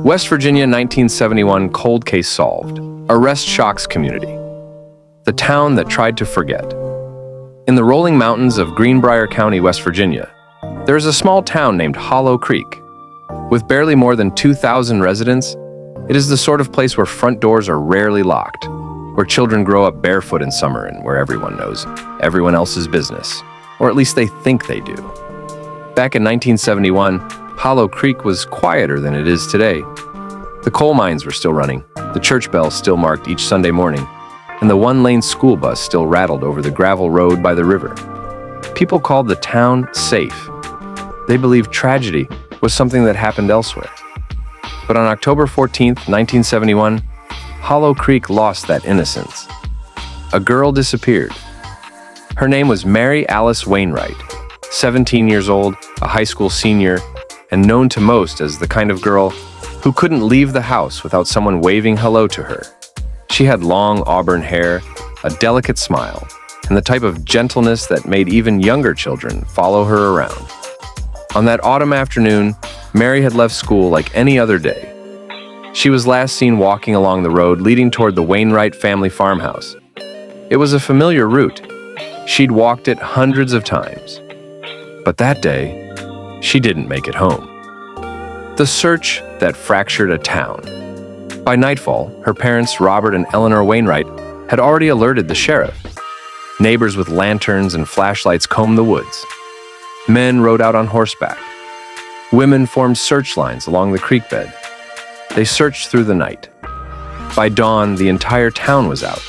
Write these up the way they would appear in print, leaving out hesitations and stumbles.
West Virginia 1971 cold case solved. Arrest shocks community. The town that tried to forget. In the rolling mountains of Greenbrier County, West Virginia, there is a small town named Hollow Creek. With barely more than 2,000 residents, it is the sort of place where front doors are rarely locked, where children grow up barefoot in summer and where everyone knows everyone else's business, or at least they think they do. Back in 1971, Hollow Creek was quieter than it is today. The coal mines were still running, the church bell still marked each Sunday morning, and the one-lane school bus still rattled over the gravel road by the river. People called the town safe. They believed tragedy was something that happened elsewhere. But on October 14, 1971, Hollow Creek lost that innocence. A girl disappeared. Her name was Mary Alice Wainwright, 17 years old, a high school senior, and known to most as the kind of girl who couldn't leave the house without someone waving hello to her. She had long auburn hair, a delicate smile, and the type of gentleness that made even younger children follow her around. On that autumn afternoon, Mary had left school like any other day. She was last seen walking along the road leading toward the Wainwright family farmhouse. It was a familiar route. She'd walked it hundreds of times. But that day, she didn't make it home. The search that fractured a town. By nightfall, her parents, Robert and Eleanor Wainwright, had already alerted the sheriff. Neighbors with lanterns and flashlights combed the woods. Men rode out on horseback. Women formed search lines along the creek bed. They searched through the night. By dawn, the entire town was out.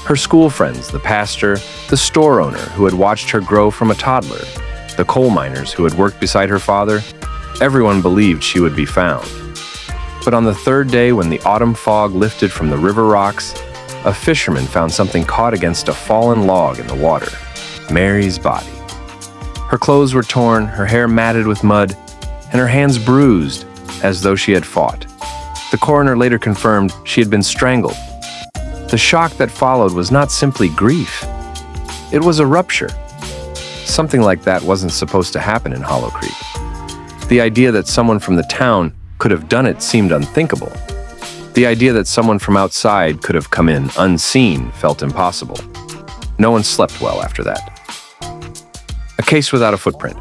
Her school friends, the pastor, the store owner who had watched her grow from a toddler, the coal miners who had worked beside her father, everyone believed she would be found. But on the third day, when the autumn fog lifted from the river rocks, a fisherman found something caught against a fallen log in the water: Mary's body. Her clothes were torn, her hair matted with mud, and her hands bruised as though she had fought. The coroner later confirmed she had been strangled. The shock that followed was not simply grief. It was a rupture. Something like that wasn't supposed to happen in Hollow Creek. The idea that someone from the town could have done it seemed unthinkable. The idea that someone from outside could have come in unseen felt impossible. No one slept well after that. A case without a footprint.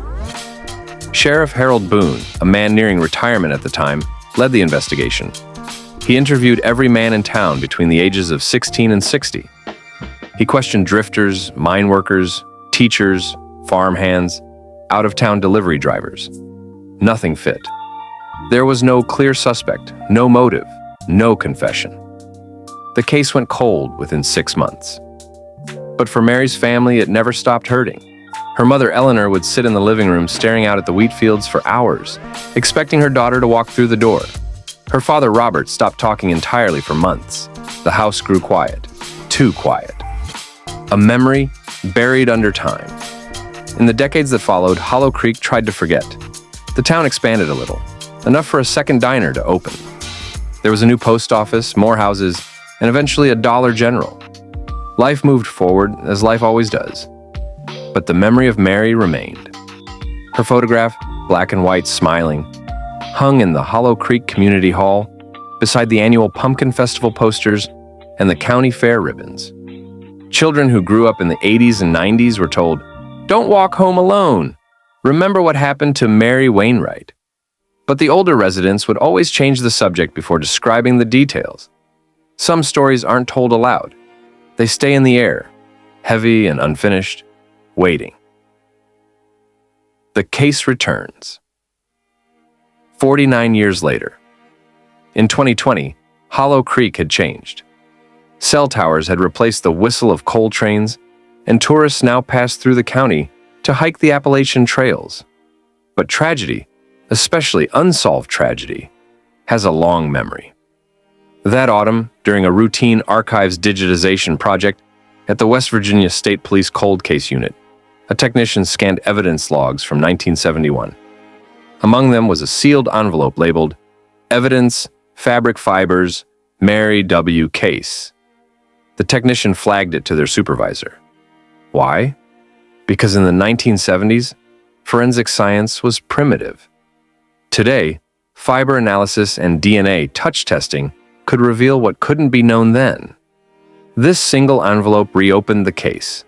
Sheriff Harold Boone, a man nearing retirement at the time, led the investigation. He interviewed every man in town between the ages of 16 and 60. He questioned drifters, mine workers, teachers, farmhands, out-of-town delivery drivers. Nothing fit. There was no clear suspect, no motive, no confession. The case went cold within 6 months. But for Mary's family, it never stopped hurting. Her mother, Eleanor, would sit in the living room staring out at the wheat fields for hours, expecting her daughter to walk through the door. Her father, Robert, stopped talking entirely for months. The house grew quiet, too quiet. A memory buried under time. In the decades that followed, Hollow Creek tried to forget. The town expanded a little, enough for a second diner to open. There was a new post office, more houses, and eventually a Dollar General. Life moved forward, as life always does. But the memory of Mary remained. Her photograph, black and white, smiling, hung in the Hollow Creek Community Hall, beside the annual Pumpkin Festival posters and the county fair ribbons. Children who grew up in the 80s and 90s were told, "Don't walk home alone. Remember what happened to Mary Wainwright." But the older residents would always change the subject before describing the details. Some stories aren't told aloud. They stay in the air, heavy and unfinished, waiting. The case returns. 49 years later. In 2020, Hollow Creek had changed. Cell towers had replaced the whistle of coal trains, and tourists now pass through the county to hike the Appalachian trails. But tragedy, especially unsolved tragedy, has a long memory. That autumn, during a routine archives digitization project at the West Virginia State Police Cold Case Unit, a technician scanned evidence logs from 1971. Among them was a sealed envelope labeled, "Evidence, Fabric Fibers, Mary W. Case." The technician flagged it to their supervisor. Why? Because in the 1970s, forensic science was primitive. Today, Fiber analysis and DNA touch testing could reveal what couldn't be known then. This single envelope reopened the case.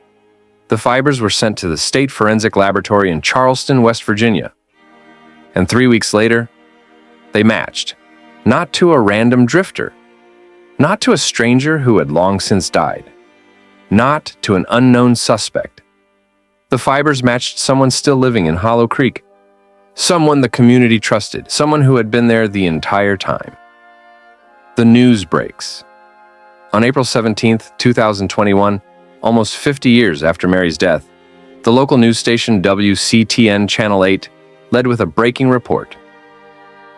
The fibers were sent to the State Forensic Laboratory in Charleston, West Virginia. And 3 weeks later, they matched. Not to a random drifter. Not to a stranger who had long since died. Not to an unknown suspect. The fibers matched someone still living in Hollow Creek. Someone the community trusted. Someone who had been there the entire time. The news breaks. On April 17, 2021, almost 50 years after Mary's death, the local news station WCTN Channel 8 led with a breaking report.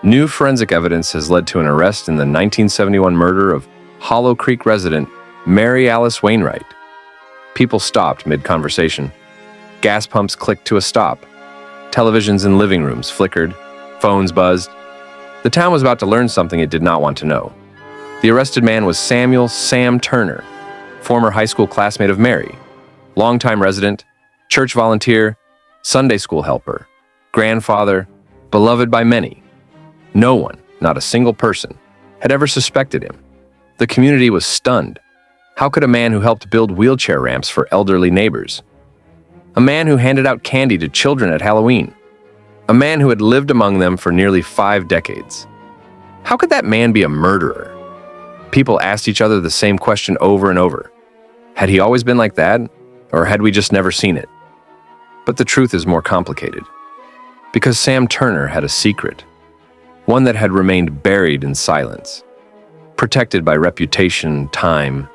New forensic evidence has led to an arrest in the 1971 murder of Hollow Creek resident Mary Alice Wainwright. People stopped mid-conversation. Gas pumps clicked to a stop. Televisions in living rooms flickered. Phones buzzed. The town was about to learn something it did not want to know. The arrested man was Samuel "Sam" Turner, former high school classmate of Mary, longtime resident, church volunteer, Sunday school helper, grandfather, beloved by many. No one, not a single person, had ever suspected him. The community was stunned. How could a man who helped build wheelchair ramps for elderly neighbors? A man who handed out candy to children at Halloween? A man who had lived among them for nearly 5 decades? How could that man be a murderer? People asked each other the same question over and over. Had he always been like that, or had we just never seen it? But the truth is more complicated. Because Sam Turner had a secret, one that had remained buried in silence, protected by reputation, time,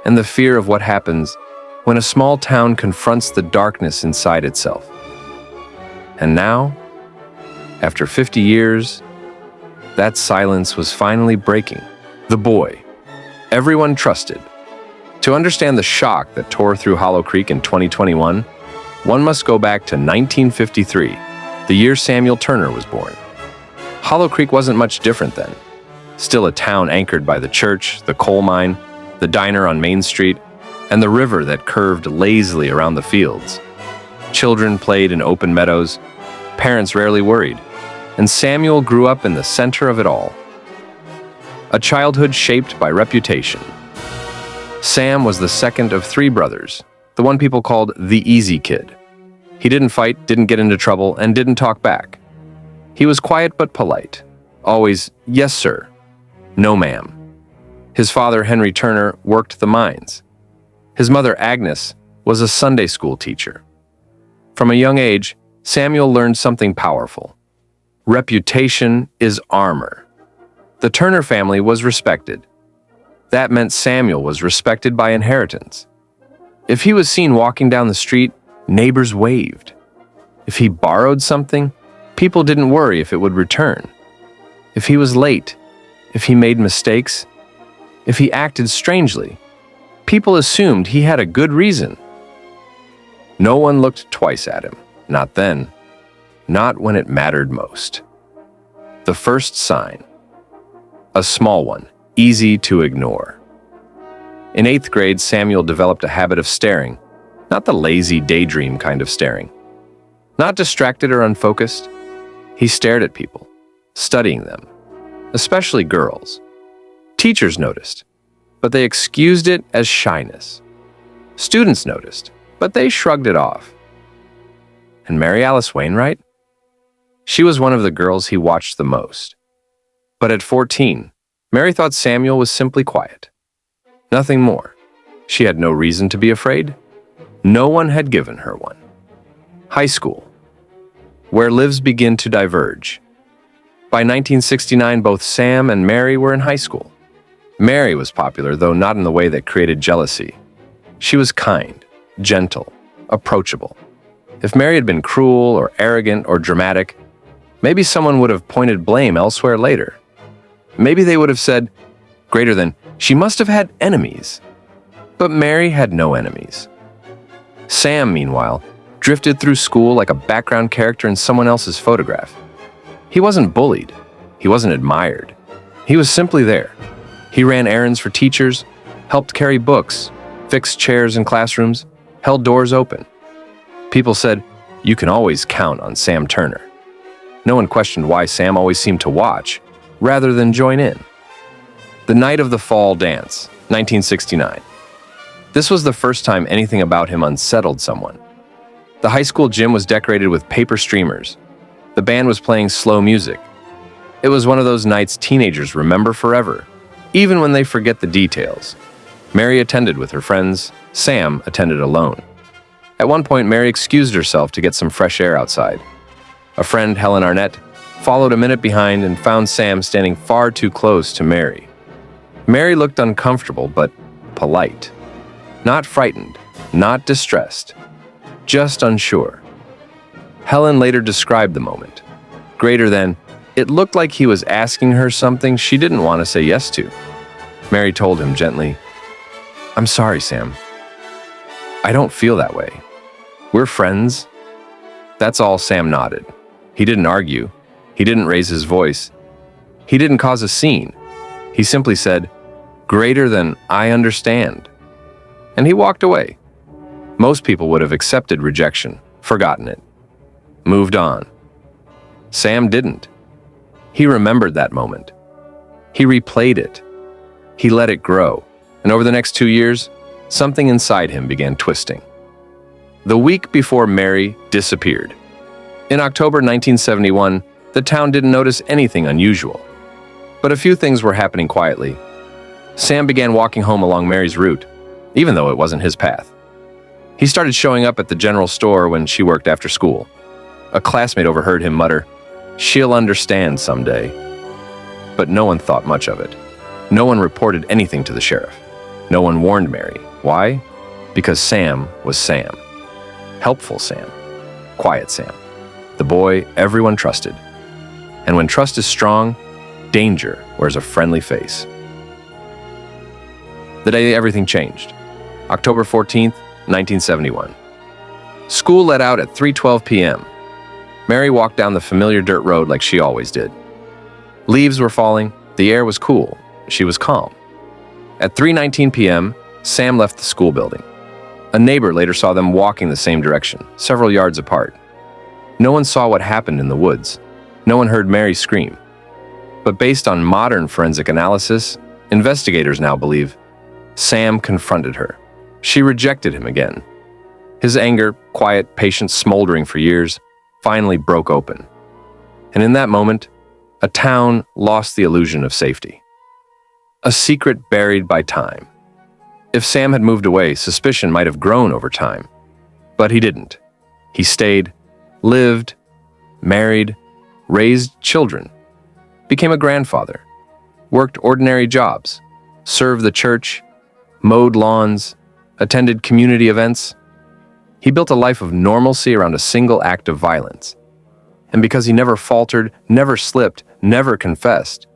and the fear of what happens when a small town confronts the darkness inside itself. And now, after 50 years, that silence was finally breaking. The boy everyone trusted. To understand the shock that tore through Hollow Creek in 2021, one must go back to 1953, the year Samuel Turner was born. Hollow Creek wasn't much different then. Still a town anchored by the church, the coal mine, the diner on Main Street, and the river that curved lazily around the fields. Children played in open meadows, parents rarely worried, and Samuel grew up in the center of it all. A childhood shaped by reputation. Sam was the second of 3 brothers, the one people called the easy kid. He didn't fight, didn't get into trouble, and didn't talk back. He was quiet but polite. Always, "Yes, sir," "No, ma'am." His father, Henry Turner, worked the mines. His mother, Agnes, was a Sunday school teacher. From a young age, Samuel learned something powerful. Reputation is armor. The Turner family was respected. That meant Samuel was respected by inheritance. If he was seen walking down the street, neighbors waved. If he borrowed something, people didn't worry if it would return. If he was late, if he made mistakes, if he acted strangely, people assumed he had a good reason. No one looked twice at him, not then, not when it mattered most. The first sign. A small one, easy to ignore. In 8th grade, Samuel developed a habit of staring, not the lazy daydream kind of staring. Not distracted or unfocused. He stared at people, studying them, especially girls. Teachers noticed, but they excused it as shyness. Students noticed, but they shrugged it off. And Mary Alice Wainwright? She was one of the girls he watched the most. But at 14, Mary thought Samuel was simply quiet. Nothing more. She had no reason to be afraid. No one had given her one. High school, where lives begin to diverge. By 1969, both Sam and Mary were in high school. Mary was popular, though not in the way that created jealousy. She was kind, gentle, approachable. If Mary had been cruel or arrogant or dramatic, maybe someone would have pointed blame elsewhere later. Maybe they would have said, greater than, she must have had enemies. But Mary had no enemies. Sam, meanwhile, drifted through school like a background character in someone else's photograph. He wasn't bullied. He wasn't admired. He was simply there. He ran errands for teachers, helped carry books, fixed chairs in classrooms, held doors open. People said, "You can always count on Sam Turner." No one questioned why Sam always seemed to watch, rather than join in. The night of the fall dance, 1969. This was the first time anything about him unsettled someone. The high school gym was decorated with paper streamers. The band was playing slow music. It was one of those nights teenagers remember forever, even when they forget the details. Mary attended with her friends. Sam attended alone. At one point, Mary excused herself to get some fresh air outside. A friend, Helen Arnett, followed a minute behind and found Sam standing far too close to Mary. Mary looked uncomfortable but polite. Not frightened, not distressed, just unsure. Helen later described the moment. Greater than, it looked like he was asking her something she didn't want to say yes to. Mary told him gently, "I'm sorry, Sam. I don't feel that way. We're friends." That's all. Sam nodded. He didn't argue. He didn't raise his voice. He didn't cause a scene. He simply said, "Greater than I understand." And he walked away. Most people would have accepted rejection, forgotten it, moved on. Sam didn't. He remembered that moment. He replayed it. He let it grow. And over the next 2 years, something inside him began twisting. The week before Mary disappeared. In October 1971, the town didn't notice anything unusual. But a few things were happening quietly. Sam began walking home along Mary's route, even though it wasn't his path. He started showing up at the general store when she worked after school. A classmate overheard him mutter, "She'll understand someday." But no one thought much of it. No one reported anything to the sheriff. No one warned Mary. Why? Because Sam was Sam. Helpful Sam. Quiet Sam. The boy everyone trusted. And when trust is strong, danger wears a friendly face. The day everything changed. October 14th, 1971. School let out at 3:12 p.m. Mary walked down the familiar dirt road like she always did. Leaves were falling. The air was cool. She was calm. At 3:19 p.m., Sam left the school building. A neighbor later saw them walking the same direction, several yards apart. No one saw what happened in the woods. No one heard Mary scream. But based on modern forensic analysis, investigators now believe Sam confronted her. She rejected him again. His anger, quiet, patient, smoldering for years, finally broke open. And in that moment, a town lost the illusion of safety. A secret buried by time. If Sam had moved away, suspicion might have grown over time. But he didn't. He stayed, lived, married, raised children, became a grandfather, worked ordinary jobs, served the church, mowed lawns, attended community events. He built a life of normalcy around a single act of violence. And because he never faltered, never slipped, never confessed,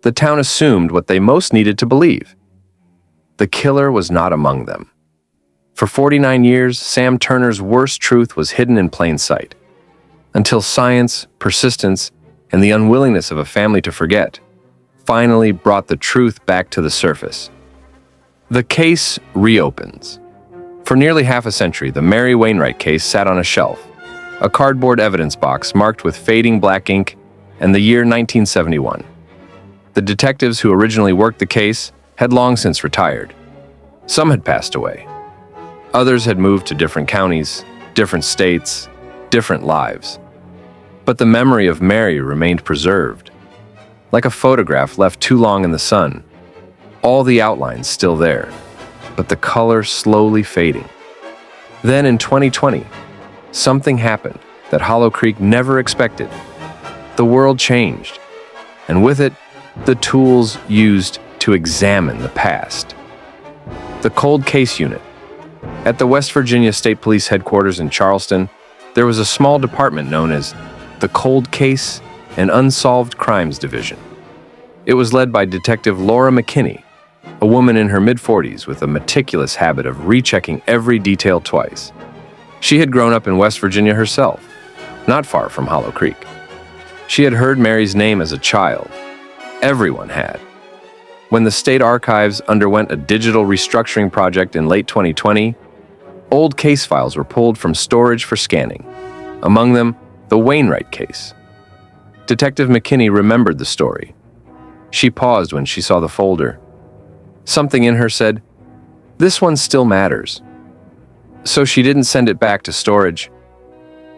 the town assumed what they most needed to believe. The killer was not among them. For 49 years, Sam Turner's worst truth was hidden in plain sight, until science, persistence, and the unwillingness of a family to forget finally brought the truth back to the surface. The case reopens. For nearly half a century, the Mary Wainwright case sat on a shelf, a cardboard evidence box marked with fading black ink and the year 1971. The detectives who originally worked the case had long since retired. Some had passed away. Others had moved to different counties, different states, different lives. But the memory of Mary remained preserved. Like a photograph left too long in the sun, all the outlines still there, but the color slowly fading. Then in 2020, something happened that Hollow Creek never expected. The world changed, and with it, the tools used to examine the past. The Cold Case Unit. At the West Virginia State Police Headquarters in Charleston, there was a small department known as the Cold Case and Unsolved Crimes Division. It was led by Detective Laura McKinney, a woman in her mid-40s with a meticulous habit of rechecking every detail twice. She had grown up in West Virginia herself, not far from Hollow Creek. She had heard Mary's name as a child. Everyone had. When the state archives underwent a digital restructuring project in late 2020, old case files were pulled from storage for scanning. Among them, the Wainwright case, Detective McKinney remembered the story. She paused when she saw the folder. Something in her said, "This one still matters." So she didn't send it back to storage.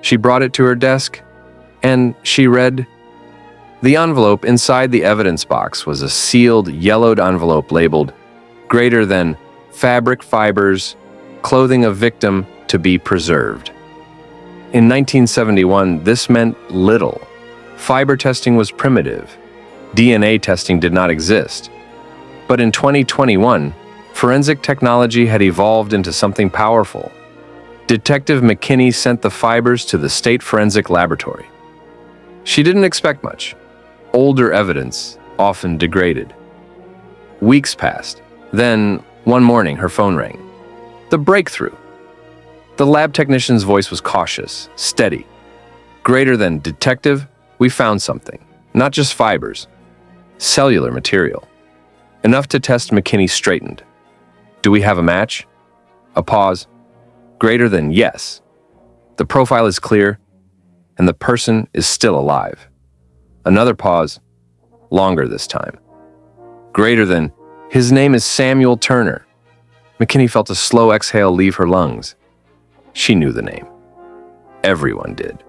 She brought it to her desk, and she read. The envelope inside the evidence box was a sealed, yellowed envelope labeled, "Greater than fabric fibers, clothing of victim to be preserved." In 1971, this meant little. Fiber testing was primitive. DNA testing did not exist. But in 2021, forensic technology had evolved into something powerful. Detective McKinney sent the fibers to the State Forensic Laboratory. She didn't expect much. Older evidence, often degraded. Weeks passed. Then, one morning, her phone rang. The breakthrough. The lab technician's voice was cautious, steady. "Greater than, detective, we found something. Not just fibers. Cellular material. Enough to test." McKinney straightened. "Do we have a match?" A pause. "Greater than, yes. The profile is clear, and the person is still alive." Another pause. Longer this time. "Greater than, his name is Samuel Turner." McKinney felt a slow exhale leave her lungs. She knew the name. Everyone did.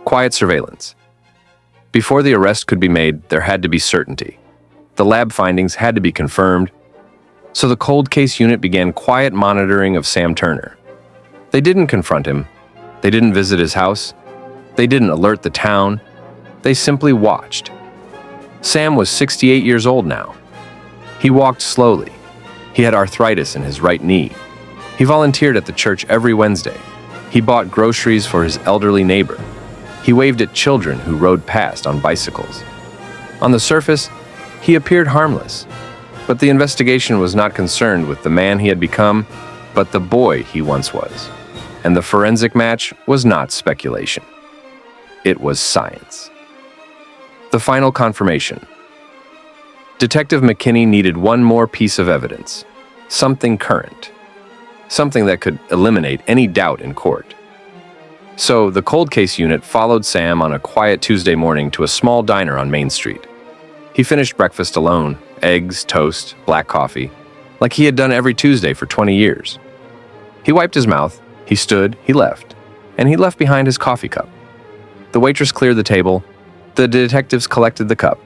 Quiet surveillance. Before the arrest could be made, there had to be certainty. The lab findings had to be confirmed. So the cold case unit began quiet monitoring of Sam Turner. They didn't confront him. They didn't visit his house. They didn't alert the town. They simply watched. Sam was 68 years old now. He walked slowly. He had arthritis in his right knee. He volunteered at the church every Wednesday. He bought groceries for his elderly neighbor. He waved at children who rode past on bicycles. On the surface, he appeared harmless. But the investigation was not concerned with the man he had become, but the boy he once was. And the forensic match was not speculation. It was science. The final confirmation. Detective McKinney needed one more piece of evidence. Something current. Something that could eliminate any doubt in court. So the cold case unit followed Sam on a quiet Tuesday morning to a small diner on Main Street. He finished breakfast alone, eggs, toast, black coffee, like he had done every Tuesday for 20 years. He wiped his mouth, he stood, he left, and he left behind his coffee cup. The waitress cleared the table. The detectives collected the cup.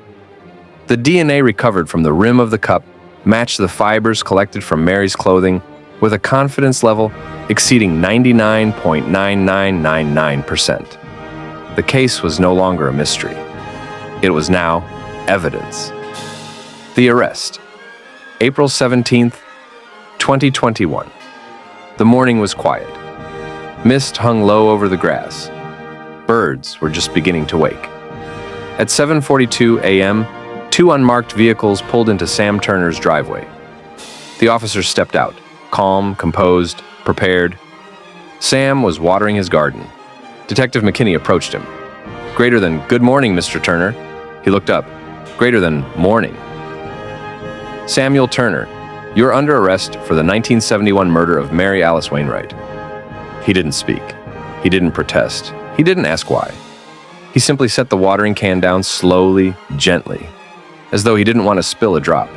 The DNA recovered from the rim of the cup matched the fibers collected from Mary's clothing with a confidence level exceeding 99.9999%. The case was no longer a mystery. It was now evidence. The arrest. April 17th, 2021. The morning was quiet. Mist hung low over the grass. Birds were just beginning to wake. At 7:42 a.m., two unmarked vehicles pulled into Sam Turner's driveway. The officers stepped out, calm, composed, prepared. Sam was watering his garden. Detective McKinney approached him. "Greater than, good morning, Mr. Turner." He looked up. "Greater than, morning." "Samuel Turner, you're under arrest for the 1971 murder of Mary Alice Wainwright." He didn't speak. He didn't protest. He didn't ask why. He simply set the watering can down slowly, gently, as though he didn't want to spill a drop.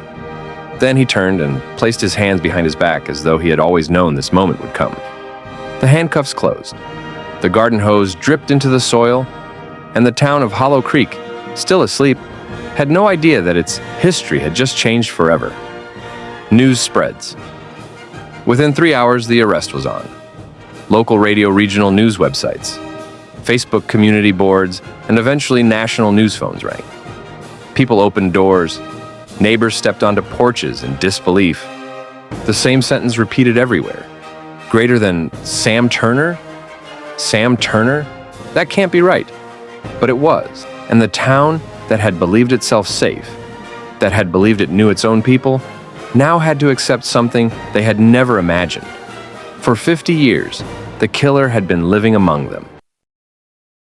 Then he turned and placed his hands behind his back as though he had always known this moment would come. The handcuffs closed. The garden hose dripped into the soil, and the town of Hollow Creek, still asleep, had no idea that its history had just changed forever. News spreads. Within 3 hours, the arrest was on. Local radio regional news websites, Facebook community boards, and eventually national news phones rang. People opened doors. Neighbors stepped onto porches in disbelief. The same sentence repeated everywhere. "Greater than Sam Turner? Sam Turner? That can't be right." But it was, and the town that had believed itself safe, that had believed it knew its own people, now had to accept something they had never imagined. For 50 years, the killer had been living among them.